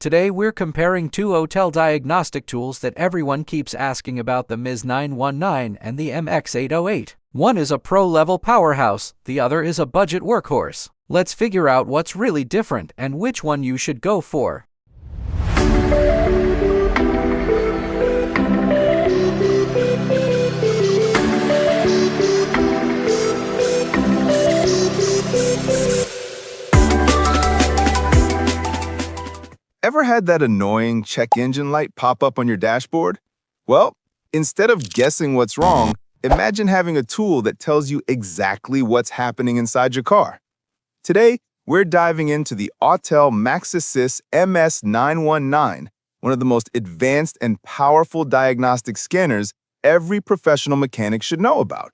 Today we're comparing two Autel diagnostic tools that everyone keeps asking about, the MS919 and the MX808. One is a pro-level powerhouse, the other is a budget workhorse. Let's figure out what's really different and which one you should go for. Ever had that annoying check engine light pop up on your dashboard? Well, instead of guessing what's wrong, imagine having a tool that tells you exactly what's happening inside your car. Today, we're diving into the Autel MaxiSYS MS919, one of the most advanced and powerful diagnostic scanners every professional mechanic should know about.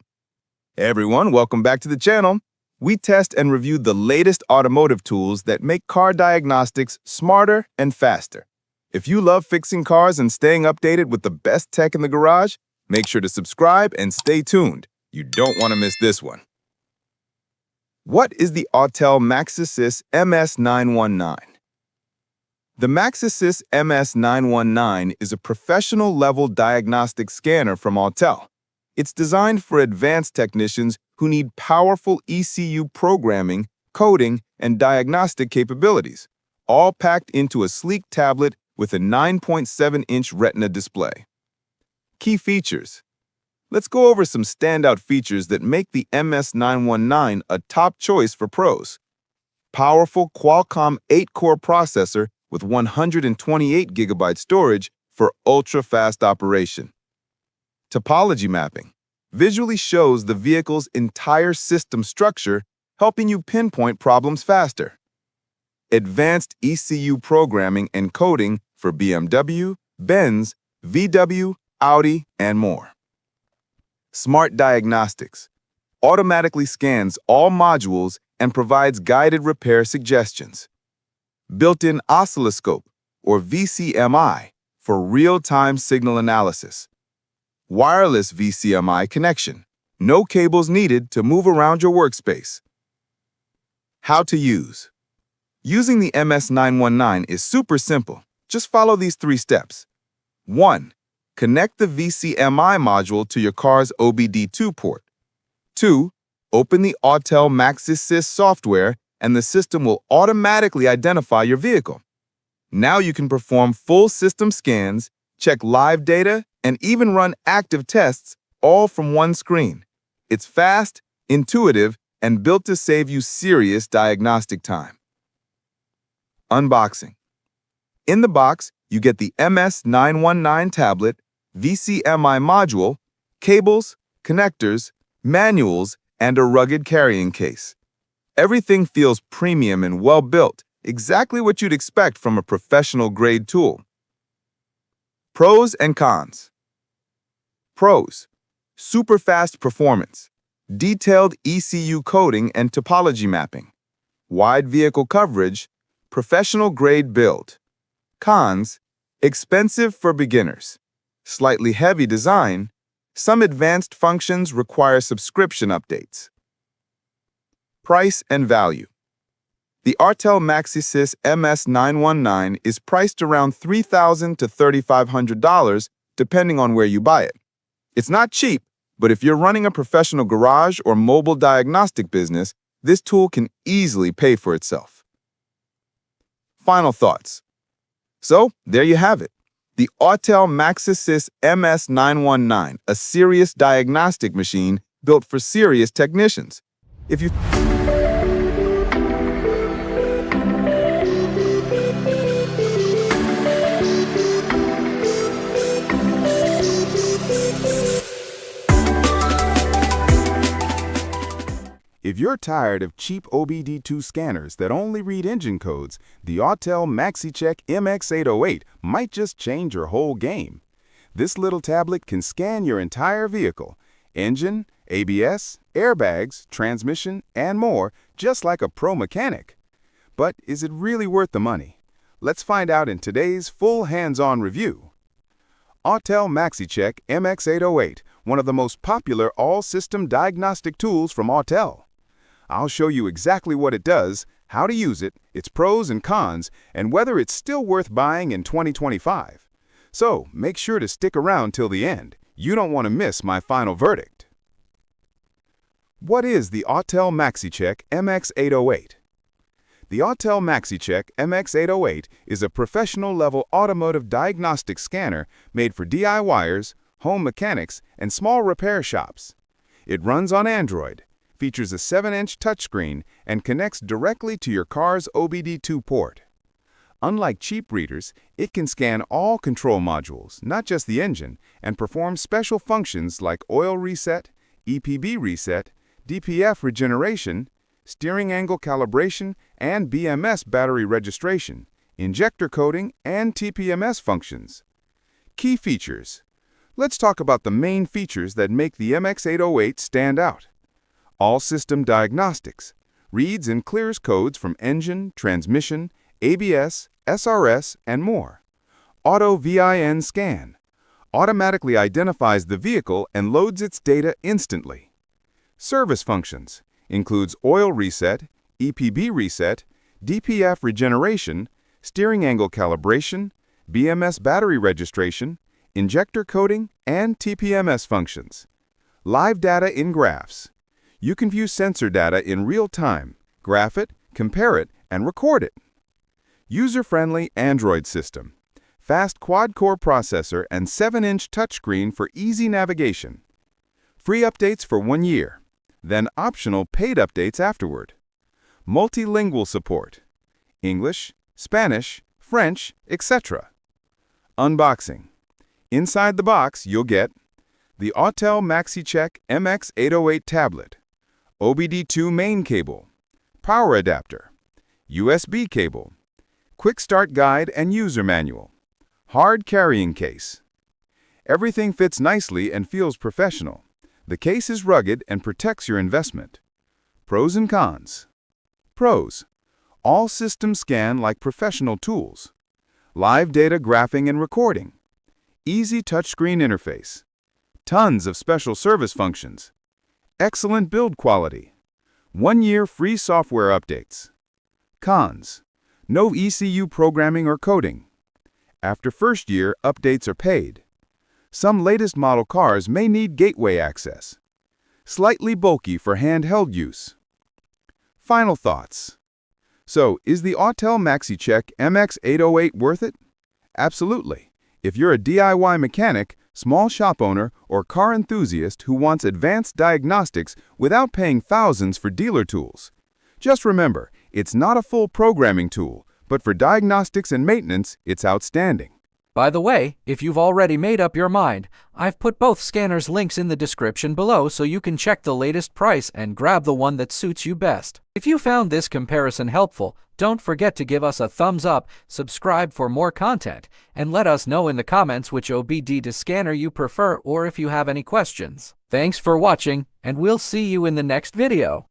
Hey everyone, welcome back to the channel. We test and review the latest automotive tools that make car diagnostics smarter and faster. If you love fixing cars and staying updated with the best tech in the garage, make sure to subscribe and stay tuned. You don't want to miss this one. What is the Autel MaxiSYS MS919? The MaxiSYS MS919 is a professional-level diagnostic scanner from Autel. It's designed for advanced technicians who need powerful ECU programming, coding, and diagnostic capabilities, all packed into a sleek tablet with a 9.7-inch Retina display. Key features. Let's go over some standout features that make the MS919 a top choice for pros. Powerful Qualcomm 8-core processor with 128 GB storage for ultra-fast operation. Topology mapping visually shows the vehicle's entire system structure, helping you pinpoint problems faster. Advanced ECU programming and coding for BMW, Benz, VW, Audi, and more. Smart diagnostics automatically scans all modules and provides guided repair suggestions. Built-in oscilloscope, or VCMI, for real-time signal analysis. Wireless VCMI connection. No cables needed to move around your workspace. How to use. Using the MS919 is super simple. Just follow these 3 steps. 1. Connect the VCMI module to your car's OBD2 port. 2. Open the Autel MaxiSYS software and the system will automatically identify your vehicle. Now you can perform full system scans, check live data, and even run active tests, all from one screen. It's fast, intuitive, and built to save you serious diagnostic time. Unboxing. In the box, you get the MS919 tablet, VCMI module, cables, connectors, manuals, and a rugged carrying case. Everything feels premium and well-built, exactly what you'd expect from a professional-grade tool. Pros and cons. Pros: super fast performance, detailed ECU coding and topology mapping, wide vehicle coverage, professional-grade build. Cons: expensive for beginners, slightly heavy design, some advanced functions require subscription updates. Price and value. The Autel MaxiSYS MS919 is priced around $3,000 to $3,500 depending on where you buy it. It's not cheap, but if you're running a professional garage or mobile diagnostic business, this tool can easily pay for itself. Final thoughts. So, there you have it. The Autel MaxiSYS MS919, a serious diagnostic machine built for serious technicians. If you're tired of cheap OBD2 scanners that only read engine codes, the Autel MaxiCheck MX808 might just change your whole game. This little tablet can scan your entire vehicle, engine, ABS, airbags, transmission, and more, just like a pro mechanic. But is it really worth the money? Let's find out in today's full hands-on review. Autel MaxiCheck MX808, one of the most popular all-system diagnostic tools from Autel. I'll show you exactly what it does, how to use it, its pros and cons, and whether it's still worth buying in 2025. So make sure to stick around till the end. You don't want to miss my final verdict. What is the Autel MaxiCheck MX808? The Autel MaxiCheck MX808 is a professional-level automotive diagnostic scanner made for DIYers, home mechanics, and small repair shops. It runs on Android, features a 7-inch touchscreen, and connects directly to your car's OBD2 port. Unlike cheap readers, it can scan all control modules, not just the engine, and perform special functions like oil reset, EPB reset, DPF regeneration, steering angle calibration, and BMS battery registration, injector coding, and TPMS functions. Key features. Let's talk about the main features that make the MX808 stand out. All system diagnostics. Reads and clears codes from engine, transmission, ABS, SRS, and more. Auto VIN scan. Automatically identifies the vehicle and loads its data instantly. Service functions. Includes oil reset, EPB reset, DPF regeneration, steering angle calibration, BMS battery registration, injector coding, and TPMS functions. Live data in graphs. You can view sensor data in real time, graph it, compare it, and record it. User-friendly Android system. Fast quad-core processor and 7-inch touchscreen for easy navigation. Free updates for 1 year, then optional paid updates afterward. Multilingual support. English, Spanish, French, etc. Unboxing. Inside the box, you'll get the Autel MaxiCheck MX808 tablet, OBD2 main cable, power adapter, USB cable, quick start guide and user manual, hard carrying case. Everything fits nicely and feels professional. The case is rugged and protects your investment. Pros and cons. Pros. All systems scan like professional tools. Live data graphing and recording. Easy touchscreen interface. Tons of special service functions. Excellent build quality. 1 year free software updates. Cons. No ECU programming or coding. After first year, updates are paid. Some latest model cars may need gateway access. Slightly bulky for handheld use. Final thoughts. So, is the Autel MaxiCheck MX808 worth it? Absolutely. If you're a DIY mechanic, small shop owner, or car enthusiast who wants advanced diagnostics without paying thousands for dealer tools. Just remember, it's not a full programming tool, but for diagnostics and maintenance, it's outstanding. By the way, if you've already made up your mind, I've put both scanners' links in the description below so you can check the latest price and grab the one that suits you best. If you found this comparison helpful, don't forget to give us a thumbs up, subscribe for more content, and let us know in the comments which OBD2 scanner you prefer or if you have any questions. Thanks for watching, and we'll see you in the next video.